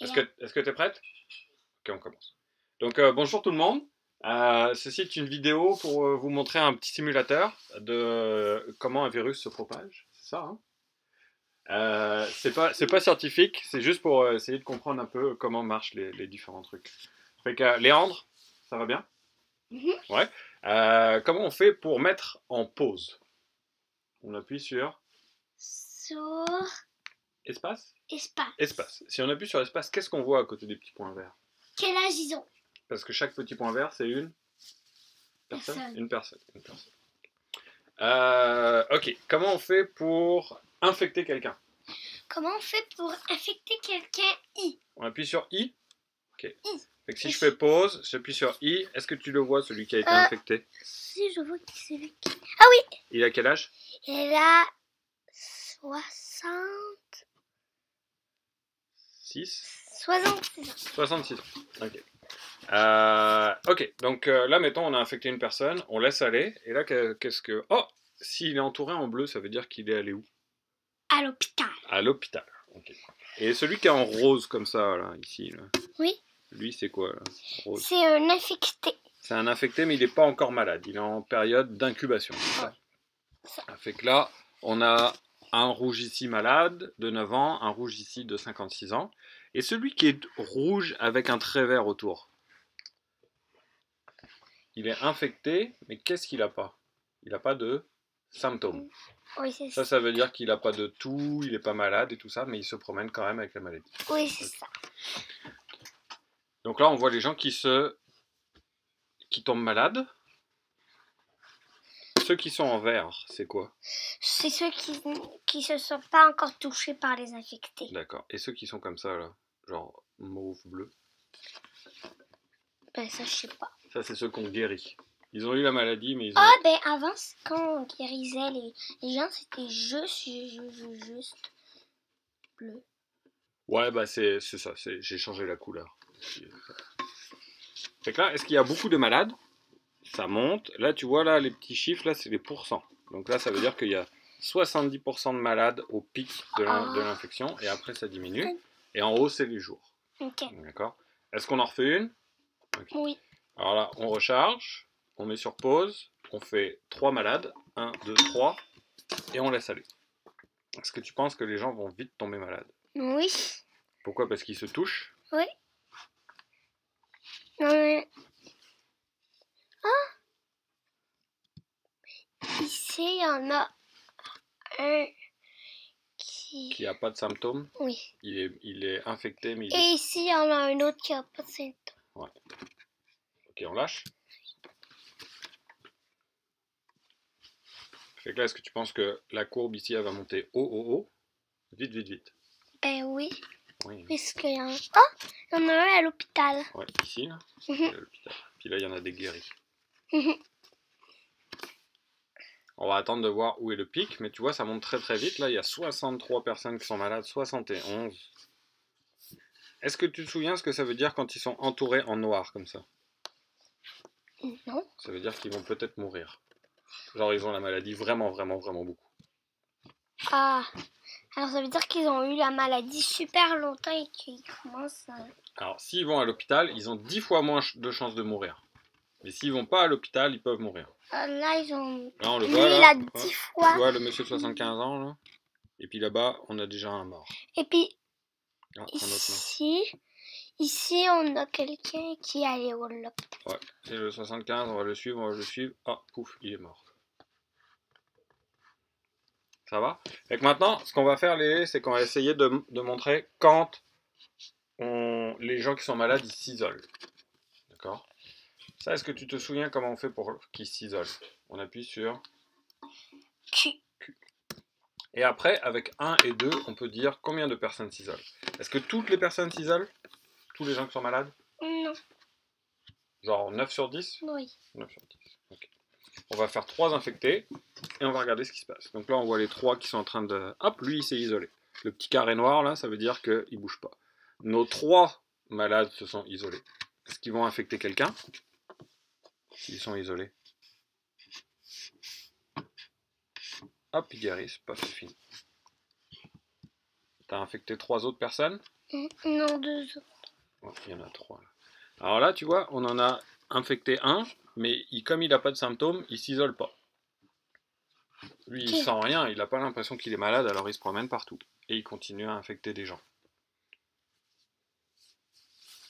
Est-ce que tu es prête? Ok, on commence. Donc bonjour tout le monde. Ceci est une vidéo pour vous montrer un petit simulateur de comment un virus se propage. C'est ça, hein? C'est pas scientifique, c'est juste pour essayer de comprendre un peu comment marchent les différents trucs. Fait que Léandre, ça va bien? Ouais. Comment on fait pour mettre en pause? On appuie sur espace? Espace. Si on appuie sur espace, qu'est-ce qu'on voit à côté des petits points verts? Quel âge ils ont? Parce que chaque petit point vert, c'est une personne. Une personne. Ok, comment on fait pour infecter quelqu'un? Comment on fait pour infecter quelqu'un? On appuie sur I. Ok. I. Fait que si je fais pause, j'appuie sur I. Est-ce que tu le vois, celui qui a été infecté? Si, je vois qui c'est lui. Ah oui! Il a quel âge? Il a 66 ans. 66 ans. Ok. Ok, donc là, mettons, on a infecté une personne, on laisse aller, et là, qu'est-ce que... Oh! S'il est entouré en bleu, ça veut dire qu'il est allé où? À l'hôpital. À l'hôpital. Ok. Et celui qui est en rose, comme ça, là, ici, là. Oui. Lui, c'est quoi, là? Rose. C'est un infecté. C'est un infecté, mais il n'est pas encore malade. Il est en période d'incubation. Ouais. Ça fait que là, on a un rouge ici malade de 9 ans, un rouge ici de 56 ans. Et celui qui est rouge avec un trait vert autour, il est infecté, mais qu'est-ce qu'il n'a pas? Il n'a pas de symptômes. Oui, c'est ça. Ça veut dire qu'il n'a pas de toux, il n'est pas malade et tout ça, mais il se promène quand même avec la maladie. Oui, c'est ça. Donc là, on voit les gens qui tombent malades. Ceux qui sont en vert, c'est quoi? C'est ceux qui se sont pas encore touchés par les infectés. D'accord. Et ceux qui sont comme ça, là, genre mauve, bleu? Ben ça, je sais pas. Ça, c'est ceux qu'on guérit. Ils ont eu la maladie, mais ils ont... Ah, ben avant, quand on guérissait les gens, c'était juste bleu. Ouais, bah c'est ça, j'ai changé la couleur. Fait que là, est-ce qu'il y a beaucoup de malades? Ça monte. Là, tu vois, là, les petits chiffres, là, c'est les pourcents. Donc là, ça veut dire qu'il y a 70% de malades au pic de l'infection, et après, ça diminue. Et en haut, c'est les jours. Ok. D'accord. Est-ce qu'on en refait une? Okay. Oui. Alors là, on recharge, on met sur pause, on fait 3 malades, 1, 2, 3, et on laisse aller. Est-ce que tu penses que les gens vont vite tomber malades? Oui. Pourquoi? Parce qu'ils se touchent? Oui. Non, mais... Ah! Ici, il y en a un qui n'a pas de symptômes? Oui. Il est infecté, mais Et ici, il y en a un autre qui n'a pas de symptômes. Ouais. Ok, on lâche. Fait que là, est-ce que tu penses que la courbe ici, elle va monter haut? Vite, vite, vite. Ben oui. Oui. Puisqu'il y en a... Oh! Il y en a un à l'hôpital. Ouais, ici, là. À l'hôpital. Puis là, il y en a des guéris. On va attendre de voir où est le pic, mais tu vois, ça monte très très vite. Là, il y a 63 personnes qui sont malades, 71. Est-ce que tu te souviens ce que ça veut dire quand ils sont entourés en noir, comme ça? Non. Ça veut dire qu'ils vont peut-être mourir. Genre, ils ont la maladie vraiment beaucoup. Ah, alors ça veut dire qu'ils ont eu la maladie super longtemps et qu'ils commencent à... Alors, s'ils vont à l'hôpital, ils ont 10 fois moins de chances de mourir. Mais s'ils vont pas à l'hôpital, ils peuvent mourir. Là, ils ont... Là, on le Lui, voit, là. il a 10 fois. Tu vois, le monsieur de 75 ans, là. Et puis là-bas, on a déjà un mort. Et puis, Ah, ici, on a quelqu'un qui est allé au l'hôpital. Ouais, et le 75, on va le suivre, Ah, pouf, il est mort. Ça va? Et que maintenant, ce qu'on va faire, c'est qu'on va essayer de montrer quand les gens qui sont malades, ils s'isolent. D'accord? Ça, est-ce que tu te souviens comment on fait pour qu'ils s'isolent? On appuie sur Q. Et après, avec 1 et 2, on peut dire combien de personnes s'isolent. Est-ce que toutes les personnes s'isolent? Tous les gens qui sont malades? Non. Genre 9 sur 10? Oui. 9 sur 10. Ok. On va faire 3 infectés et on va regarder ce qui se passe. Donc là, on voit les 3 qui sont en train de... Hop, lui, il s'est isolé. Le petit carré noir, là, ça veut dire qu'il ne bouge pas. Nos 3 malades se sont isolés. Est-ce qu'ils vont infecter quelqu'un? S'ils sont isolés. Hop, ils guérissent. Paf, c'est fini. T'as infecté 3 autres personnes? Non, 2 autres. Ouais, il y en a 3 là. Alors là, tu vois, on en a infecté un, mais comme il n'a pas de symptômes, il s'isole pas. Lui, il Ok. sent rien, il n'a pas l'impression qu'il est malade, alors il se promène partout. Et il continue à infecter des gens.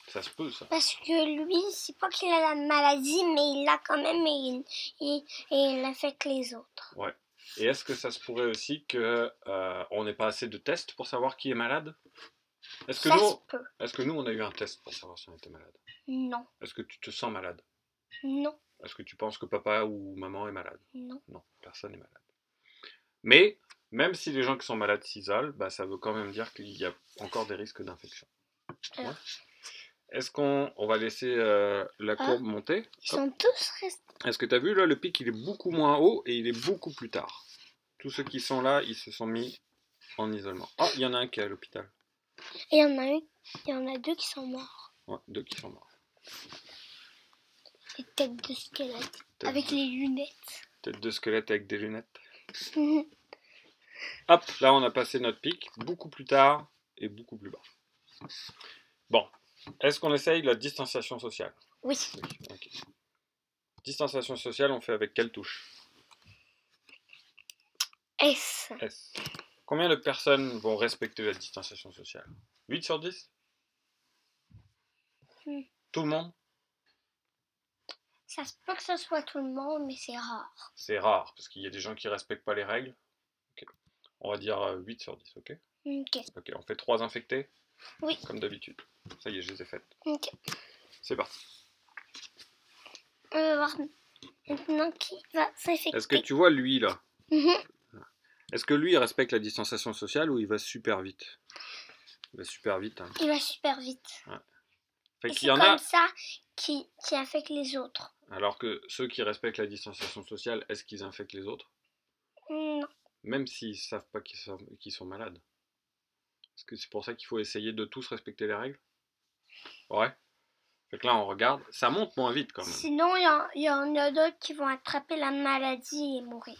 Ça se peut, ça. Parce que lui, c'est pas qu'il a la maladie, mais il l'a quand même et il affecte les autres. Ouais. Et est-ce que ça se pourrait aussi que on n'ait pas assez de tests pour savoir qui est malade? Est-ce que Ça se nous, peut. est-ce que nous, on a eu un test pour savoir si on était malade? Non. Est-ce que tu te sens malade? Non. Est-ce que tu penses que papa ou maman est malade? Non. Non, personne n'est malade. Mais même si les gens qui sont malades s'isolent, bah, ça veut quand même dire qu'il y a encore des risques d'infection. Ouais. Est-ce qu'on va laisser la courbe monter? Ils sont tous restés. Est-ce que tu as vu là, le pic il est beaucoup moins haut et il est beaucoup plus tard. Tous ceux qui sont là, ils se sont mis en isolement. Oh, il y en a un qui est à l'hôpital. Et il y en a 2 qui sont morts. Ouais, 2 qui sont morts. Les têtes de squelette. Avec les lunettes. Tête de squelette avec des lunettes. Mhm. Hop, là on a passé notre pic, beaucoup plus tard et beaucoup plus bas. Bon, est-ce qu'on essaye la distanciation sociale? Oui. Oui, ok. Distanciation sociale, on fait avec quelle touche? S. S. Combien de personnes vont respecter la distanciation sociale? 8 sur 10? Tout le monde? Ça se peut que ce soit tout le monde, mais c'est rare. C'est rare, parce qu'il y a des gens qui respectent pas les règles. Okay. On va dire 8 sur 10, ok? Ok. Ok, on fait 3 infectés? Oui. Comme d'habitude. Ça y est, je les ai faites. Ok. C'est parti. On va voir maintenant qui va s'infecter. Est-ce que tu vois lui là? Mhm. Est-ce que lui il respecte la distanciation sociale ou il va super vite? Il va super vite. Hein. Il va super vite. Ouais. Fait Et qu'il c'est y en comme a. ça qui affecte les autres. Alors que ceux qui respectent la distanciation sociale, est-ce qu'ils infectent les autres? Non. Même s'ils savent pas qu'ils sont malades. Est-ce que c'est pour ça qu'il faut essayer de tous respecter les règles? Ouais. Fait que là on regarde, ça monte moins vite quand même. Sinon, il y en a d'autres qui vont attraper la maladie et mourir.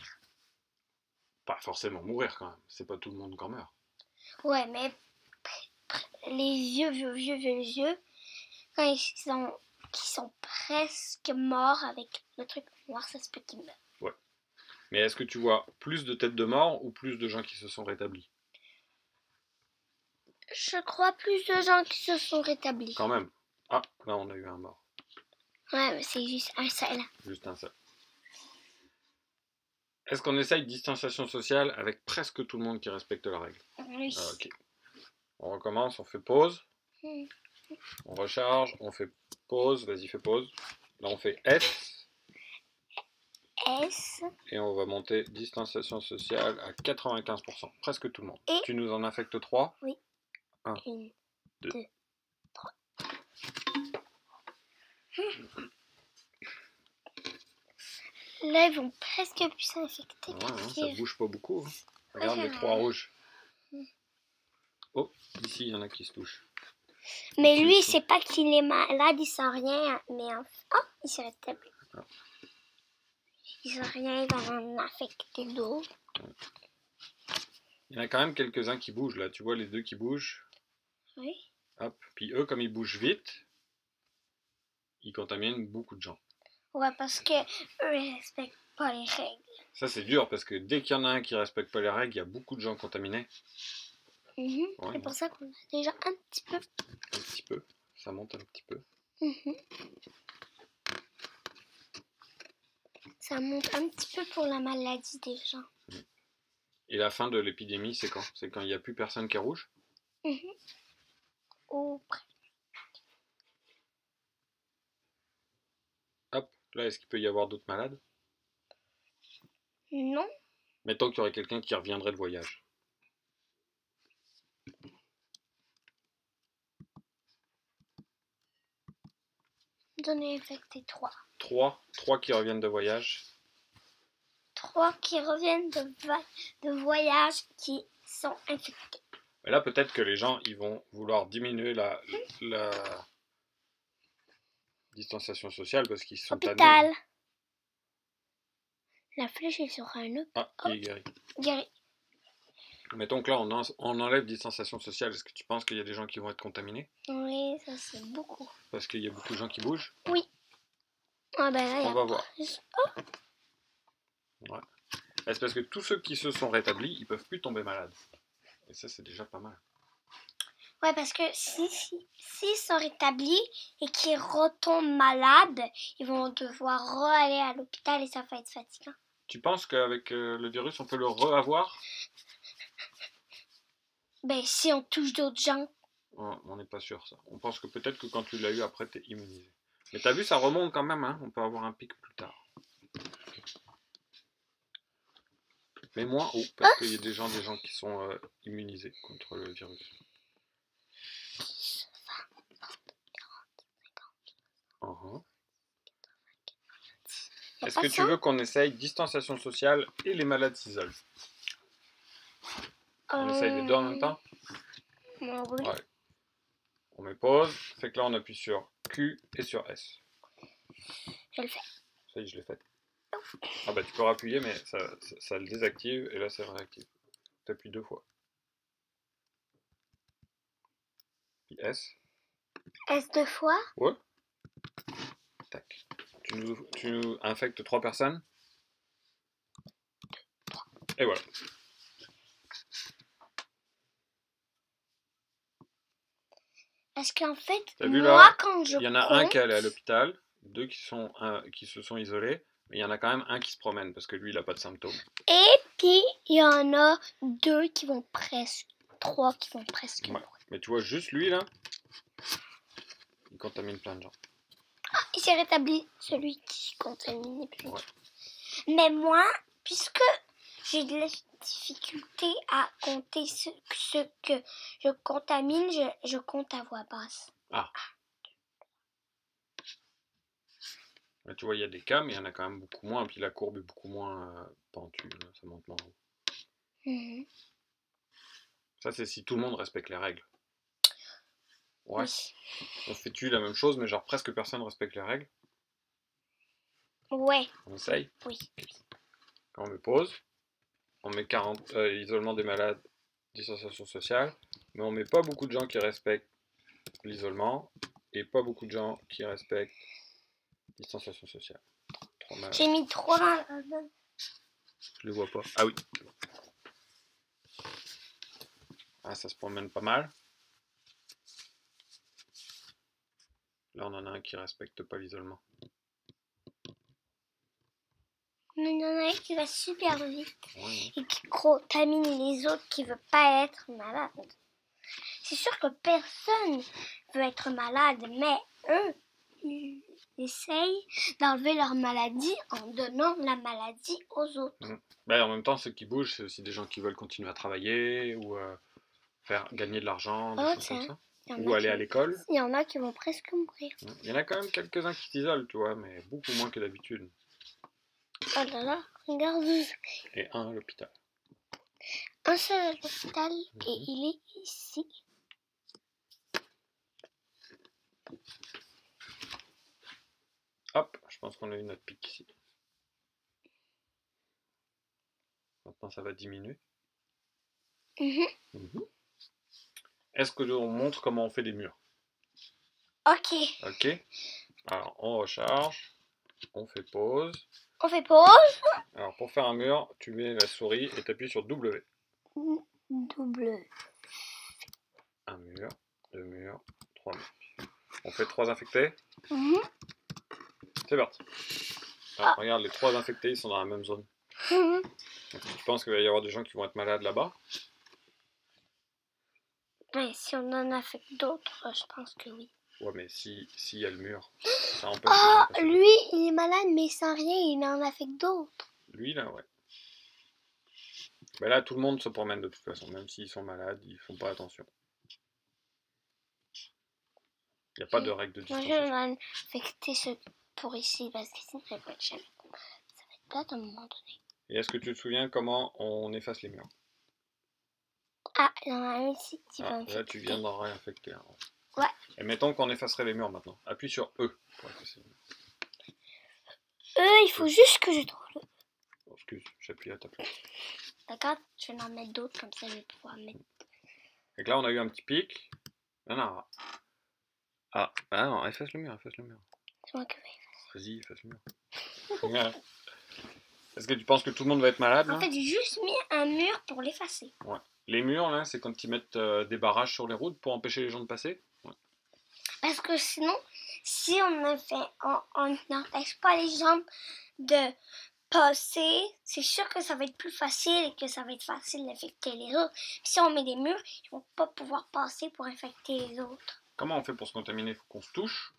Pas forcément mourir quand même, c'est pas tout le monde qui en meurt. Ouais, mais les vieux, quand qui sont presque morts avec le truc noir, ça se peut qu'ils meurent. Ouais. Mais est-ce que tu vois plus de têtes de mort ou plus de gens qui se sont rétablis? Je crois plus de gens qui se sont rétablis. Quand même. Ah, là on a eu un mort. Ouais, mais c'est juste un seul. Juste un seul. Est-ce qu'on essaye distanciation sociale avec presque tout le monde qui respecte la règle? Oui. Ah, ok. On recommence, on fait pause. On recharge, on fait pause. Vas-y, fais pause. Là on fait S. S. Et on va monter distanciation sociale à 95%. Presque tout le monde. Et tu nous en affectes 3? Oui. 1, 1, 2, 3. Là, ils vont presque plus s'infecter. Ouais, ça bouge pas beaucoup. Hein. Regarde Ouais, les 3 rouges. Oh, ici il y en a qui se touchent. Mais lui, il sait pas qu'il est malade, il sent rien. Mais oh, il s'est rétabli. Ah. Il sent rien, il va en affecter d'autres. Il y en a quand même quelques-uns qui bougent là. Tu vois les 2 qui bougent. Oui. Hop. Puis eux, comme ils bougent vite, ils contaminent beaucoup de gens. Ouais, parce que eux, ils respectent pas les règles. Ça c'est dur parce que dès qu'il y en a un qui respecte pas les règles, il y a beaucoup de gens contaminés. Ouais, C'est pour ça qu'on a déjà un petit peu. Un petit peu. Ça monte un petit peu. Ça monte un petit peu pour la maladie des gens. Et la fin de l'épidémie, c'est quand? C'est quand il n'y a plus personne qui est rouge? Oh, Hop, là, est-ce qu'il peut y avoir d'autres malades? non. Mettons qu'il y aurait quelqu'un qui reviendrait de voyage. Donner infecté 3. 3 qui reviennent de voyage. 3 qui reviennent de voyage qui sont infectés. Mais là, peut-être que les gens, ils vont vouloir diminuer la distanciation sociale parce qu'ils sont Hôpital. tannés. La flèche est sur un hôpital. Ah, il est guéri. Guéri. Mettons que là, on enlève distanciation sociale. Est-ce que tu penses qu'il y a des gens qui vont être contaminés? Oui, ça c'est beaucoup. Parce qu'il y a beaucoup de gens qui bougent? Oui. Ah ben là, il y On a va voir. plus. Ouais. Est-ce parce que tous ceux qui se sont rétablis, ils peuvent plus tomber malades? Et ça, c'est déjà pas mal. Ouais, parce que s'ils sont rétablis et qu'ils retombent malades, ils vont devoir re-aller à l'hôpital et ça va être fatigant. Tu penses qu'avec le virus, on peut le re-avoir? Ben, si on touche d'autres gens. On n'est pas sûr, ça. On pense que peut-être que quand tu l'as eu, après, t'es immunisé. Mais t'as vu, ça remonte quand même, hein. On peut avoir un pic plus tard. Mais moins haut, parce qu'il y a des gens qui sont immunisés contre le virus. Uh-huh. Est-ce que tu veux qu'on essaye distanciation sociale et les malades s'isolent? On essaye les deux en même temps? Oui. Ouais. On met pause, fait que là on appuie sur Q et sur S. Je le fais. Ça y est, je l'ai fait. Ah bah tu peux rappuyer, mais ça le désactive et là ça le réactive. Tu appuies 2 fois. Puis S. S 2 fois. Ouais. Tac. Tu nous infectes 3 personnes. Et voilà. Parce qu'en fait, T'as vu moi là, quand je il y en a compte, un qui est allé à l'hôpital, 2 qui se sont isolés, mais il y en a quand même un qui se promène parce que lui il a pas de symptômes. et puis il y en a 2 qui vont presque, 3 qui vont presque. Ouais. Mais tu vois juste lui là, il contamine plein de gens. Il s'est rétabli, celui qui contamine plus. Ouais. Mais moi, puisque j'ai de la difficulté à compter ce que je contamine, je compte à voix basse. Ah. Là, tu vois, il y a des cas, mais il y en a quand même beaucoup moins. Puis la courbe est beaucoup moins pentue. Là, ça monte moins haut. Mhm. Ça, c'est si tout le monde respecte les règles. Ouais. Oui. On fait-tu la même chose, mais genre presque personne respecte les règles? Ouais. On essaye? Oui. Quand on met pause, on met 40 isolement des malades, distanciation sociale, mais on met pas beaucoup de gens qui respectent l'isolement et pas beaucoup de gens qui respectent distanciation sociale. J'ai mis 3 dans la... Je les vois pas. Ah oui. Ah, ça se promène pas mal. Là, on en a un qui respecte pas l'isolement. Il y en a un qui va super vite Ouais. et qui contamine les autres qui ne veulent pas être malades. C'est sûr que personne veut être malade, mais eux, ils essayent d'enlever leur maladie en donnant la maladie aux autres. Ben, en même temps, ceux qui bougent, c'est aussi des gens qui veulent continuer à travailler ou faire gagner de l'argent, des choses comme ça. Ou aller à l'école. Il y en a qui vont presque mourir. Il y en a quand même quelques-uns qui s'isolent, tu vois, mais beaucoup moins que d'habitude. Oh là là, regarde. Et un à l'hôpital. Un seul à l'hôpital et il est ici. Hop, je pense qu'on a eu notre pic ici. Maintenant, ça va diminuer. Est-ce que on montre comment on fait des murs? Ok. Ok. Alors, on recharge. On fait pause. On fait pause. Alors, pour faire un mur, tu mets la souris et tu appuies sur W. Double. Un mur, 2 murs, 3 murs. On fait 3 infectés. C'est parti. Alors, regarde, les 3 infectés, ils sont dans la même zone. Est-ce que tu penses qu'il va y avoir des gens qui vont être malades là-bas? Mais si on en affecte d'autres, je pense que oui. Ouais, mais s'il y a le mur, ça empêche Oh, les gens de passer. lui, il est malade, mais sans rien, il en affecte d'autres. Lui, là, ouais. Ben là, tout le monde se promène de toute façon. Même s'ils sont malades, ils font pas attention. Il n'y a pas de règle de Moi, distanciation. je vais infecter ceux pour ici, parce que sinon, ça va être jamais. Ça va être plate à un moment donné. Et est-ce que tu te souviens comment on efface les murs? Ah, il y en a un ici qui va Là, infecter. tu viens d'en réinfecter un. Ouais. Et mettons qu'on effacerait les murs maintenant. Appuie sur E pour effacer les murs. Il faut juste que je trouve le... Oh, excuse, j'appuie à ta place. D'accord? Je vais en mettre d'autres, comme ça je vais pouvoir mettre. Et là, on a eu un petit pic. Non, non. Ah, non, efface le mur, efface le mur. C'est moi qui vais. Vas-y, efface le mur. Ouais. Est-ce que tu penses que tout le monde va être malade là? En fait, j'ai juste mis un mur pour l'effacer. Ouais. Les murs, là, c'est quand ils mettent des barrages sur les routes pour empêcher les gens de passer? Ouais. Parce que sinon, si on n'empêche pas les gens de passer, c'est sûr que ça va être plus facile et que ça va être facile d'infecter les autres. Si on met des murs, ils vont pas pouvoir passer pour infecter les autres. Comment on fait pour se contaminer? Il faut qu'on se touche.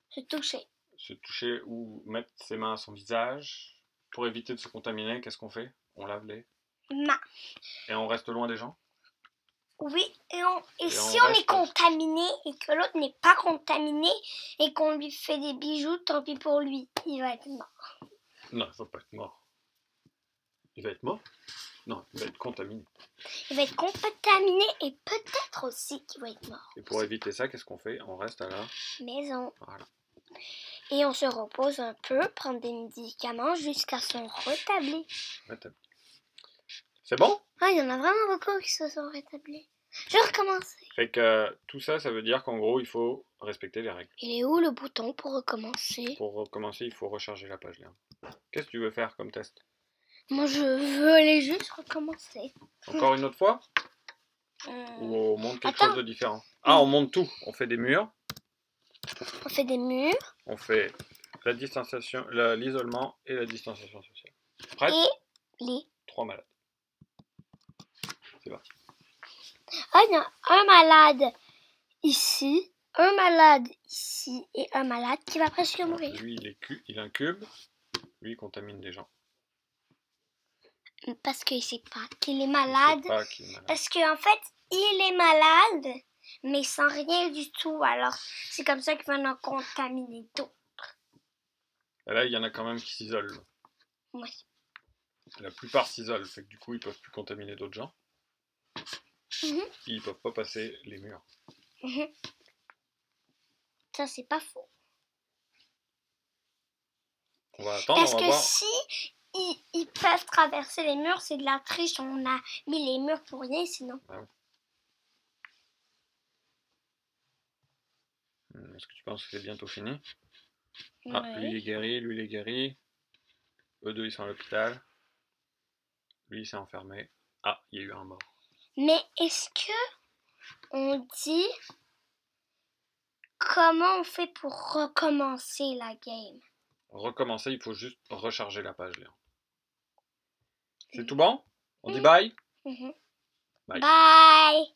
Se toucher. Se toucher ou mettre ses mains à son visage. Pour éviter de se contaminer, qu'est-ce qu'on fait? On lave les... Et on reste loin des gens? Oui, et si on on reste... est contaminé et que l'autre n'est pas contaminé et qu'on lui fait des bijoux, tant pis pour lui, il va être mort. Non, il va pas être mort. Il va être mort? Non, il va être contaminé. Il va être contaminé et peut-être aussi qu'il va être mort. Et pour éviter ça, qu'est-ce qu'on fait? On reste à la maison. Voilà. Et on se repose un peu, prend des médicaments jusqu'à se rétablir. C'est bon? Ah, il y en a vraiment beaucoup qui se sont rétablis. Je recommence. Fait que tout ça, ça veut dire qu'en gros, il faut respecter les règles. Il est où le bouton pour recommencer? Pour recommencer, il faut recharger la page, Léa. Qu'est-ce que tu veux faire comme test? Moi, je veux aller juste recommencer. Encore une autre fois? Ou on monte quelque chose de différent? Ah, on monte tout. On fait des murs. On fait des murs. On fait la distanciation, l'isolement et la distanciation sociale. Prête? Et les... 3 malades. C'est parti. Ah, il y a un malade ici, un malade ici et un malade qui va presque mourir. Lui, il incube. Lui, il contamine des gens. Parce qu'il ne sait pas qu'il est malade. Il sait pas qu'il est malade. Parce qu'en fait, il est malade, mais sans rien du tout. Alors, c'est comme ça qu'il va en contaminer d'autres. Et là, il y en a quand même qui s'isolent. Oui. La plupart s'isolent, fait que du coup, ils peuvent plus contaminer d'autres gens. Ils peuvent pas passer les murs. Ça, c'est pas faux. On va attendre, Parce on va que voir. si ils peuvent traverser les murs, c'est de la triche. On a mis les murs pour rien, sinon. Ah oui. Est-ce que tu penses que c'est bientôt fini? Ah, Ouais. lui il est guéri, lui il est guéri. Eux deux ils sont à l'hôpital. Lui il s'est enfermé. Ah, il y a eu un mort. Mais est-ce que on dit comment on fait pour recommencer la game? Recommencer, il faut juste recharger la page, Léon. C'est tout bon? On dit bye? Bye. Bye. Bye.